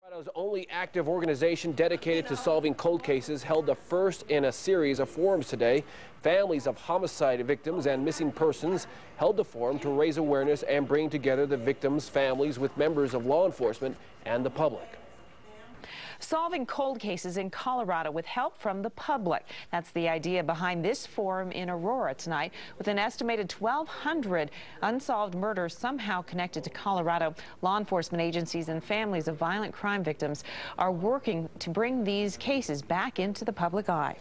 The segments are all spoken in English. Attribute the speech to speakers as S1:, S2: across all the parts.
S1: Colorado's only active organization dedicated to solving cold cases held the first in a series of forums today. Families of homicide victims and missing persons held the forum to raise awareness and bring together the victims' families with members of law enforcement and the public.
S2: Solving cold cases in Colorado with help from the public. That's the idea behind this forum in Aurora tonight. With an estimated 1,200 unsolved murders somehow connected to Colorado, law enforcement agencies and families of violent crime victims are working to bring these cases back into the public eye.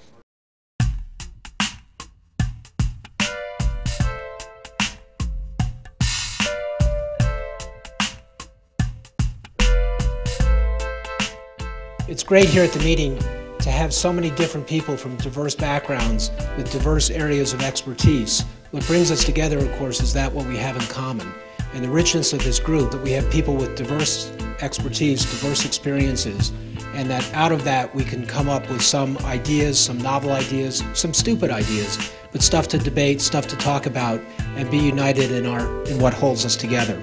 S3: It's great here at the meeting to have so many different people from diverse backgrounds with diverse areas of expertise. What brings us together, of course, is that what we have in common. And the richness of this group, that we have people with diverse expertise, diverse experiences, and that out of that we can come up with some ideas, some novel ideas, some stupid ideas, but stuff to debate, stuff to talk about, and be united in what holds us together.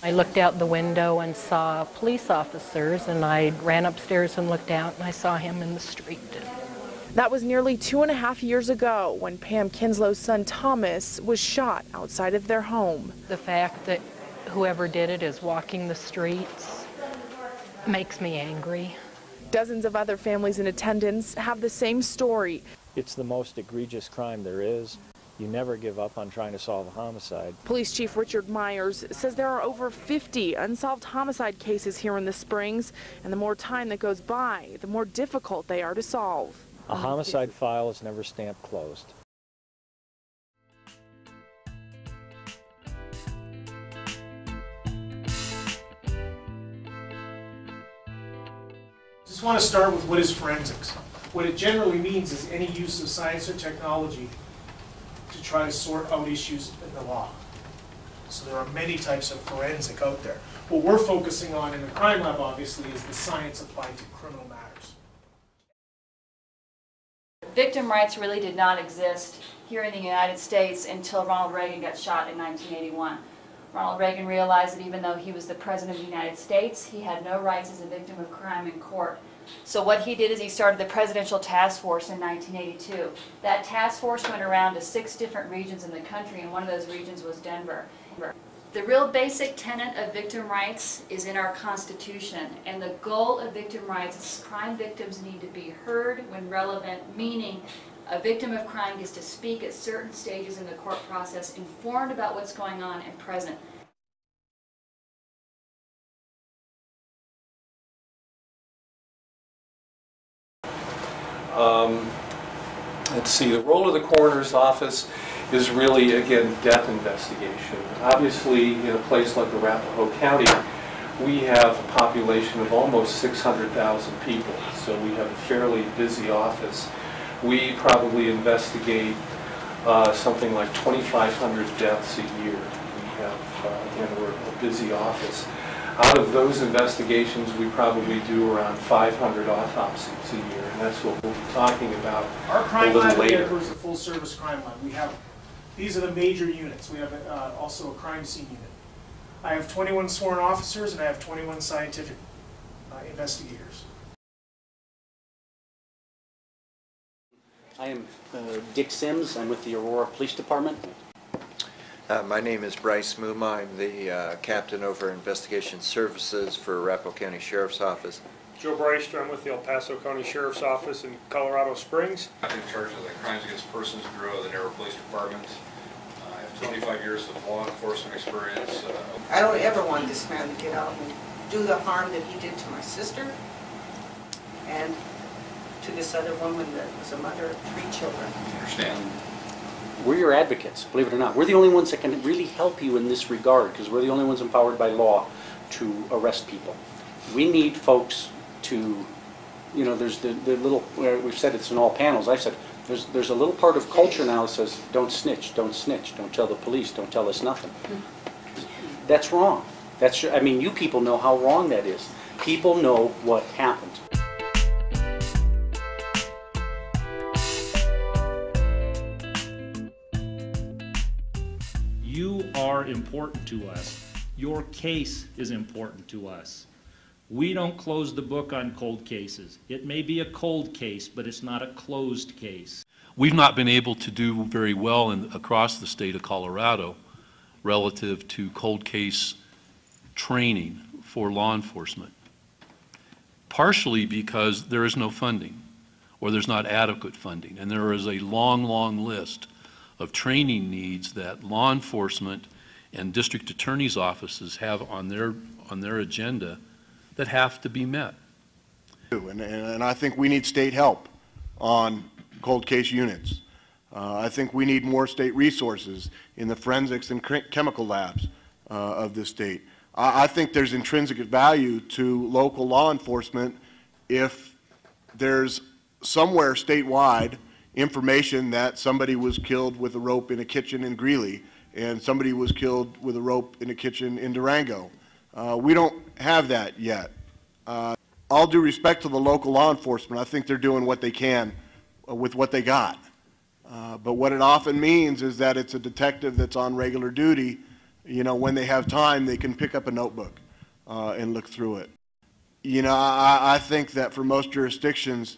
S4: I looked out the window and saw police officers, and I ran upstairs and looked out, and I saw him in the street.
S5: That was nearly 2.5 years ago when Pam Kinslow's son Thomas was shot outside of their home.
S4: The fact that whoever did it is walking the streets makes me angry.
S5: Dozens of other families in attendance have the same story.
S6: It's the most egregious crime there is. You never give up on trying to solve a homicide.
S5: Police Chief Richard Myers says there are over 50 unsolved homicide cases here in the Springs, and the more time that goes by, the more difficult they are to solve.
S6: A homicide file is never stamped closed.
S7: I just want to start with what is forensics. What it generally means is any use of science or technology to try to sort out issues in the law. So there are many types of forensic out there. What we're focusing on in the crime lab, obviously, is the science applied to criminal matters.
S8: Victim rights really did not exist here in the United States until Ronald Reagan got shot in 1981. Ronald Reagan realized that even though he was the President of the United States, he had no rights as a victim of crime in court. So what he did is he started the Presidential Task Force in 1982. That task force went around to 6 different regions in the country, and one of those regions was Denver. The real basic tenet of victim rights is in our Constitution, and the goal of victim rights is crime victims need to be heard when relevant, meaning a victim of crime gets to speak at certain stages in the court process, informed about what's going on and present.
S9: Let's see, the role of the coroner's office is really, again, death investigation. Obviously, in a place like Arapahoe County, we have a population of almost 600,000 people, so we have a fairly busy office. We probably investigate something like 2,500 deaths a year. We have, again, we're a busy office. Out of those investigations, we probably do around 500 autopsies a year, and that's what we'll be talking about
S7: Our crime
S9: a little
S7: lab
S9: later.
S7: is a full-service crime lab. We have, these are the major units. We have also a crime scene unit. I have 21 sworn officers, and I have 21 scientific investigators.
S10: I am Dick Sims. I'm with the Aurora Police Department.
S11: My name is Bryce Muma. I'm the captain over investigation services for Arapahoe County Sheriff's Office.
S12: Joe Bryster, I'm with the El Paso County Sheriff's Office in Colorado Springs.
S13: I'm in charge of the Crimes Against Persons Bureau of the Aurora Police Department. I have 25 years of law enforcement experience.
S14: I don't ever want this man to get out and do the harm that he did to my sister and to this other woman that was a mother of 3 children.
S13: I understand.
S10: We're your advocates, believe it or not. We're the only ones that can really help you in this regard, because we're the only ones empowered by law to arrest people. We need folks to, you know, there's the little, we've said it's in all panels, I've said, there's a little part of culture now that says, don't snitch, don't tell the police, don't tell us nothing. That's wrong. I mean, you people know how wrong that is. People know what happened.
S15: You are important to us. Your case is important to us. We don't close the book on cold cases. It may be a cold case, but it's not a closed case.
S16: We've not been able to do very well across the state of Colorado relative to cold case training for law enforcement, partially because there is no funding or there's not adequate funding. And there is a long, long list of training needs that law enforcement and district attorneys' offices have on their agenda that have to be met.
S17: And I think we need state help on cold case units. I think we need more state resources in the forensics and chemical labs of this state. I think there's intrinsic value to local law enforcement if there's somewhere statewide information that somebody was killed with a rope in a kitchen in Greeley and somebody was killed with a rope in a kitchen in Durango. We don't have that yet. All due respect to the local law enforcement, I think they're doing what they can with what they got. But what it often means is that it's a detective that's on regular duty. You know, when they have time, they can pick up a notebook and look through it. You know, I think that for most jurisdictions,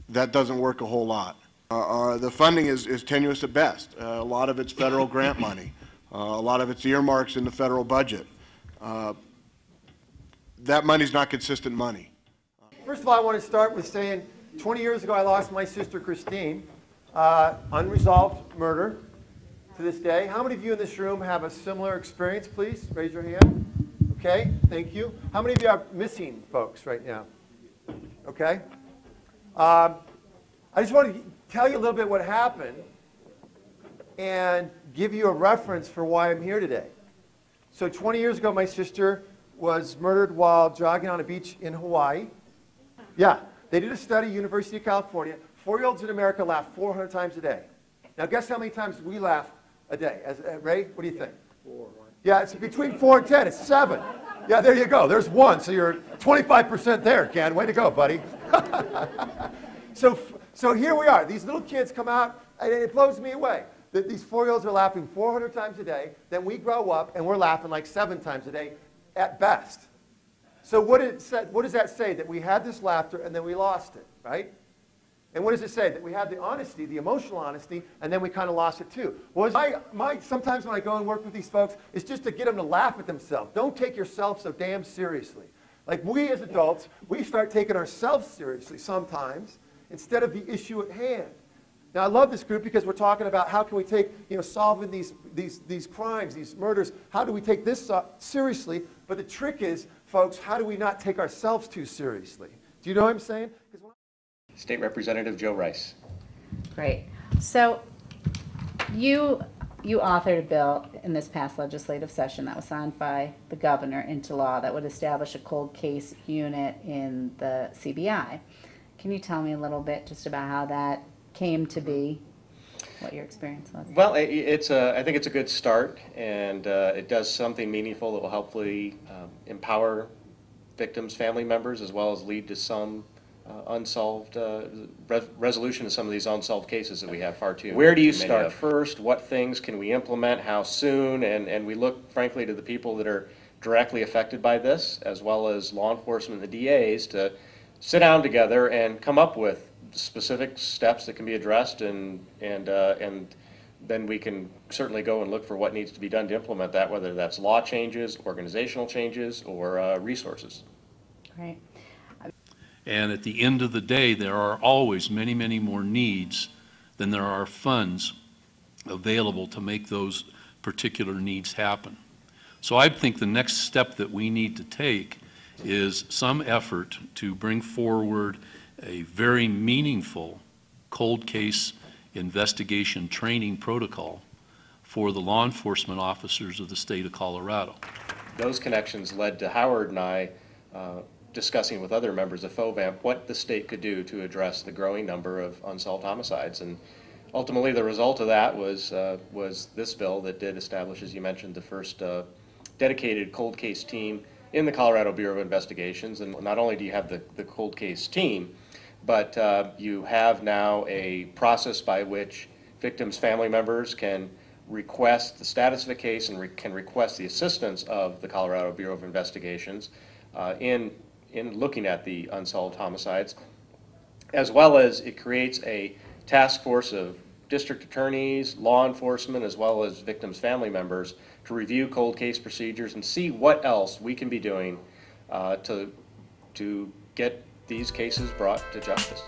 S17: that doesn't work a whole lot. The funding is tenuous at best. A lot of it's federal grant money. A lot of it's earmarks in the federal budget. That money's not consistent money.
S18: First of all, I want to start with saying 20 years ago I lost my sister Christine, unresolved murder to this day. How many of you in this room have a similar experience, please? Raise your hand. Okay, thank you. How many of you are missing folks right now? Okay. I just want to tell you a little bit what happened and give you a reference for why I'm here today. So 20 years ago, my sister was murdered while jogging on a beach in Hawaii. Yeah, they did a study, University of California. 4-year-olds in America laugh 400 times a day. Now guess how many times we laugh a day? Ray, what do you think? 4. Yeah, it's between 4 and 10. It's 7. Yeah, there you go. There's 1. So you're 25% there, Ken. Way to go, buddy. So here we are. These little kids come out, and it blows me away that these 4-year-olds are laughing 400 times a day. Then we grow up, and we're laughing like 7 times a day at best. So what does that say? That we had this laughter, and then we lost it, right? And what does it say? That we had the honesty, the emotional honesty, and then we kind of lost it too. Well, sometimes when I go and work with these folks, it's just to get them to laugh at themselves. Don't take yourself so damn seriously. Like we as adults, we start taking ourselves seriously sometimes instead of the issue at hand. Now I love this group because we're talking about how can we take, solving these crimes, these murders, how do we take this seriously? But the trick is, folks, how do we not take ourselves too seriously? Do you know what I'm saying?
S19: State Representative Joe Rice.
S20: Great. So you authored a bill in this past legislative session that was signed by the governor into law that would establish a cold case unit in the CBI. Can you tell me a little bit just about how that came to be, what your experience was?
S19: Well, I think it's a good start, and it does something meaningful that will hopefully empower victims' family members as well as lead to some unsolved resolution of some of these unsolved cases that we have far too. Where do you start first? What things can we implement? How soon? And we look, frankly, to the people that are directly affected by this, as well as law enforcement and the DAs, to sit down together and come up with specific steps that can be addressed, and then we can certainly go and look for what needs to be done to implement that, whether that's law changes, organizational changes, or resources.
S20: Right.
S16: And at the end of the day, there are always many, many more needs than there are funds available to make those particular needs happen. So I think the next step that we need to take is some effort to bring forward a very meaningful cold case investigation training protocol for the law enforcement officers of the state of Colorado.
S19: Those connections led to Howard and I discussing with other members of Fohvamp what the state could do to address the growing number of unsolved homicides. And ultimately the result of that was this bill that did establish, as you mentioned, the first dedicated cold case team in the Colorado Bureau of Investigations. And not only do you have the cold case team, but you have now a process by which victims' family members can request the status of a case and can request the assistance of the Colorado Bureau of Investigations in looking at the unsolved homicides, as well as it creates a task force of district attorneys, law enforcement, as well as victims' family members to review cold case procedures and see what else we can be doing to get these cases brought to justice.